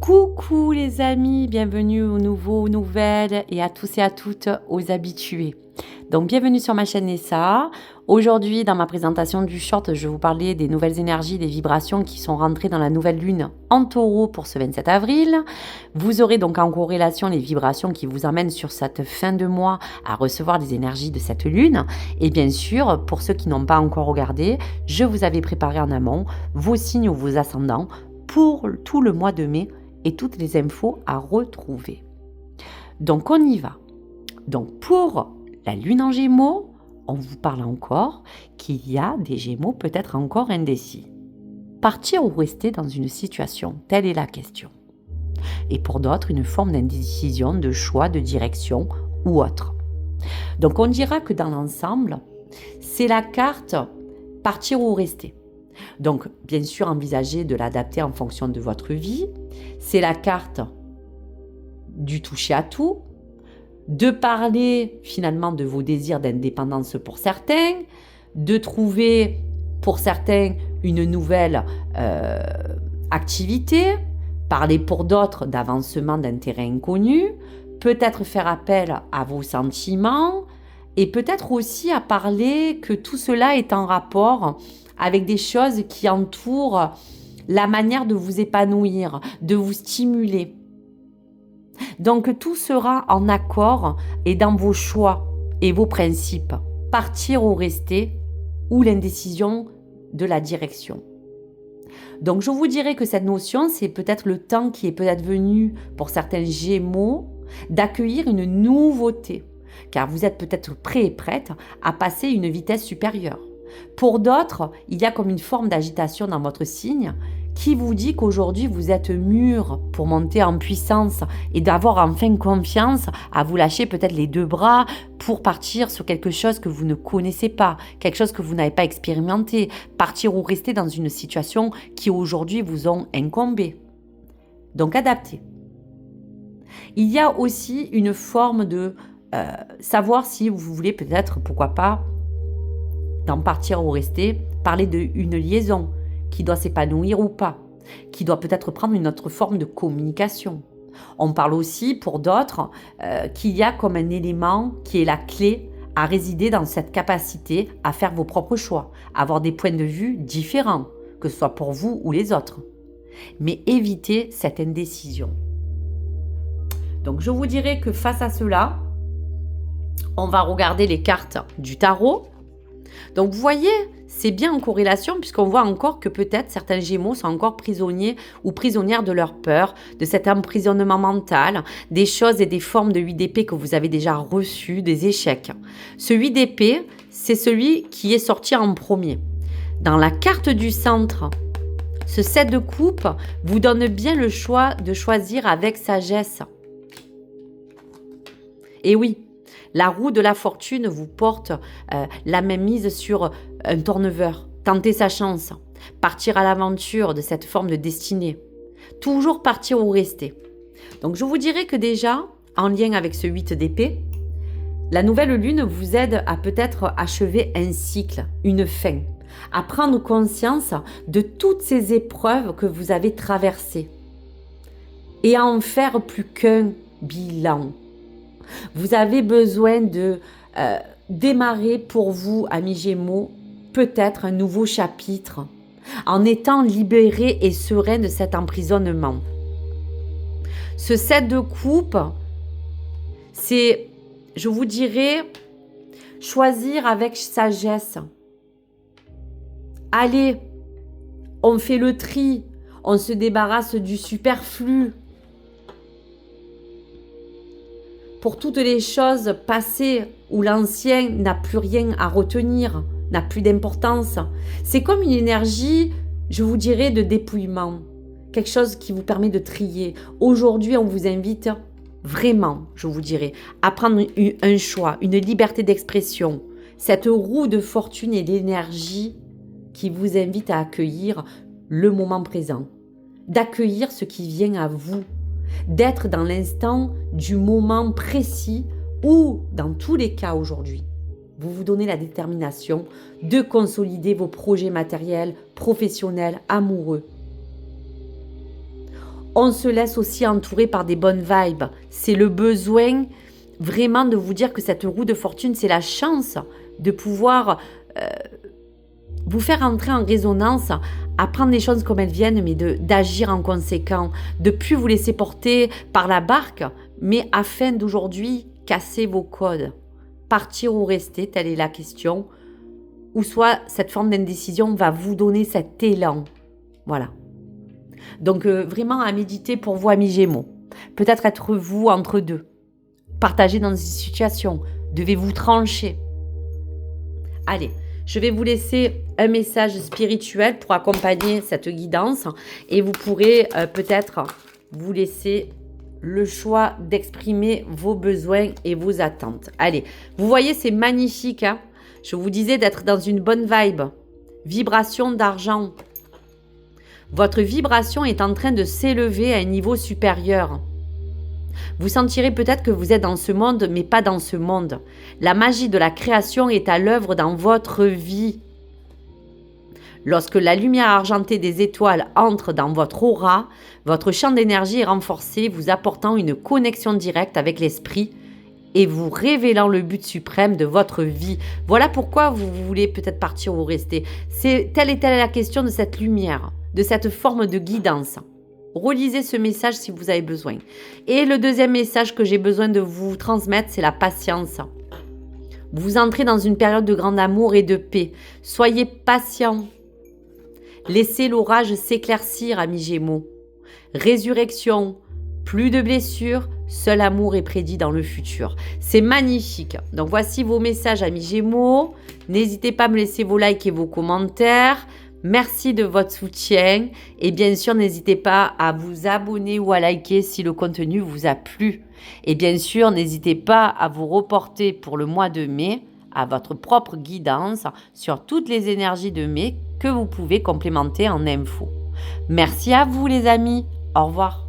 Coucou les amis, bienvenue aux nouveaux, nouvelles et à tous et à toutes aux habitués. Donc bienvenue sur ma chaîne Nessa. Aujourd'hui dans ma présentation du short, je vais vous parler des nouvelles énergies, des vibrations qui sont rentrées dans la nouvelle lune en taureau pour ce 27 avril. Vous aurez donc en corrélation les vibrations qui vous amènent sur cette fin de mois à recevoir des énergies de cette lune. Et bien sûr, pour ceux qui n'ont pas encore regardé, je vous avais préparé en amont vos signes ou vos ascendants pour tout le mois de mai et toutes les infos à retrouver. Donc on y va. Donc pour la lune en Gémeaux, on vous parle encore qu'il y a des Gémeaux peut-être encore indécis. Partir ou rester dans une situation, telle est la question. Et pour d'autres, une forme d'indécision, de choix, de direction ou autre. Donc on dira que dans l'ensemble, c'est la carte partir ou rester. Donc, bien sûr, envisagez de l'adapter en fonction de votre vie. C'est la carte du toucher à tout, de parler finalement de vos désirs d'indépendance pour certains, de trouver pour certains une nouvelle activité, parler pour d'autres d'avancement d'intérêts inconnus, peut-être faire appel à vos sentiments et peut-être aussi à parler que tout cela est en rapport avec des choses qui entourent la manière de vous épanouir, de vous stimuler. Donc tout sera en accord et dans vos choix et vos principes. Partir ou rester, ou l'indécision de la direction. Donc je vous dirais que cette notion, c'est peut-être le temps qui est peut-être venu pour certains Gémeaux d'accueillir une nouveauté, car vous êtes peut-être prêt et prête à passer une vitesse supérieure. Pour d'autres, il y a comme une forme d'agitation dans votre signe qui vous dit qu'aujourd'hui vous êtes mûr pour monter en puissance et d'avoir enfin confiance à vous lâcher peut-être les deux bras pour partir sur quelque chose que vous ne connaissez pas, quelque chose que vous n'avez pas expérimenté, partir ou rester dans une situation qui aujourd'hui vous ont incombé. Donc adaptez. Il y a aussi une forme de savoir si vous voulez peut-être, pourquoi pas, d'en partir ou rester, parler d'une liaison qui doit s'épanouir ou pas, qui doit peut-être prendre une autre forme de communication. On parle aussi pour d'autres qu'il y a comme un élément qui est la clé à résider dans cette capacité à faire vos propres choix, à avoir des points de vue différents, que ce soit pour vous ou les autres. Mais évitez cette indécision. Donc je vous dirais que face à cela, on va regarder les cartes du tarot. Donc vous voyez, c'est bien en corrélation puisqu'on voit encore que peut-être certains Gémeaux sont encore prisonniers ou prisonnières de leur peur, de cet emprisonnement mental, des choses et des formes de 8 d'épée que vous avez déjà reçues, des échecs. Ce 8 d'épée, c'est celui qui est sorti en premier. Dans la carte du centre, ce 7 de coupe vous donne bien le choix de choisir avec sagesse. Et oui, la roue de la fortune vous porte la même mise sur un turnover, tenter sa chance, partir à l'aventure de cette forme de destinée. Toujours partir ou rester. Donc je vous dirais que déjà, en lien avec ce 8 d'épée, la nouvelle lune vous aide à peut-être achever un cycle, une fin, à prendre conscience de toutes ces épreuves que vous avez traversées et à en faire plus qu'un bilan. Vous avez besoin de démarrer pour vous, amis Gémeaux, peut-être un nouveau chapitre, en étant libéré et serein de cet emprisonnement. Ce 7 de coupe, c'est, je vous dirais, choisir avec sagesse. Allez, on fait le tri, on se débarrasse du superflu. Pour toutes les choses passées où l'ancien n'a plus rien à retenir, n'a plus d'importance. C'est comme une énergie, je vous dirais, de dépouillement. Quelque chose qui vous permet de trier. Aujourd'hui, on vous invite vraiment, je vous dirais, à prendre un choix, une liberté d'expression. Cette roue de fortune et d'énergie qui vous invite à accueillir le moment présent. D'accueillir ce qui vient à vous. D'être dans l'instant du moment précis ou, dans tous les cas aujourd'hui, vous vous donnez la détermination de consolider vos projets matériels, professionnels, amoureux. On se laisse aussi entourer par des bonnes vibes. C'est le besoin vraiment de vous dire que cette roue de fortune, c'est la chance de pouvoir vous faire entrer en résonance, à prendre les choses comme elles viennent, mais d'agir en conséquent, de plus vous laisser porter par la barque, mais afin d'aujourd'hui casser vos codes. Partir ou rester, telle est la question. Ou soit cette forme d'indécision va vous donner cet élan. Voilà. Donc vraiment à méditer pour vous, amis Gémeaux. Peut-être être vous entre deux. Partagez dans une situation. Devez-vous trancher. Allez, je vais vous laisser un message spirituel pour accompagner cette guidance. Et vous pourrez peut-être vous laisser le choix d'exprimer vos besoins et vos attentes. Allez, vous voyez, c'est magnifique. Hein? Je vous disais d'être dans une bonne vibe. Vibration d'argent. Votre vibration est en train de s'élever à un niveau supérieur. Vous sentirez peut-être que vous êtes dans ce monde, mais pas dans ce monde. La magie de la création est à l'œuvre dans votre vie. Lorsque la lumière argentée des étoiles entre dans votre aura, votre champ d'énergie est renforcé, vous apportant une connexion directe avec l'esprit et vous révélant le but suprême de votre vie. Voilà pourquoi vous voulez peut-être partir ou rester. Telle est la question de cette lumière, de cette forme de guidance. Relisez ce message si vous avez besoin. Et le deuxième message que j'ai besoin de vous transmettre, c'est la patience. Vous entrez dans une période de grand amour et de paix. Soyez patient. Laissez l'orage s'éclaircir, amis Gémeaux. Résurrection, plus de blessures, seul amour est prédit dans le futur. C'est magnifique. Donc voici vos messages, amis Gémeaux. N'hésitez pas à me laisser vos likes et vos commentaires. Merci de votre soutien. Et bien sûr, n'hésitez pas à vous abonner ou à liker si le contenu vous a plu. Et bien sûr, n'hésitez pas à vous reporter pour le mois de mai à votre propre guidance sur toutes les énergies de mai que vous pouvez complémenter en info. Merci à vous les amis. Au revoir.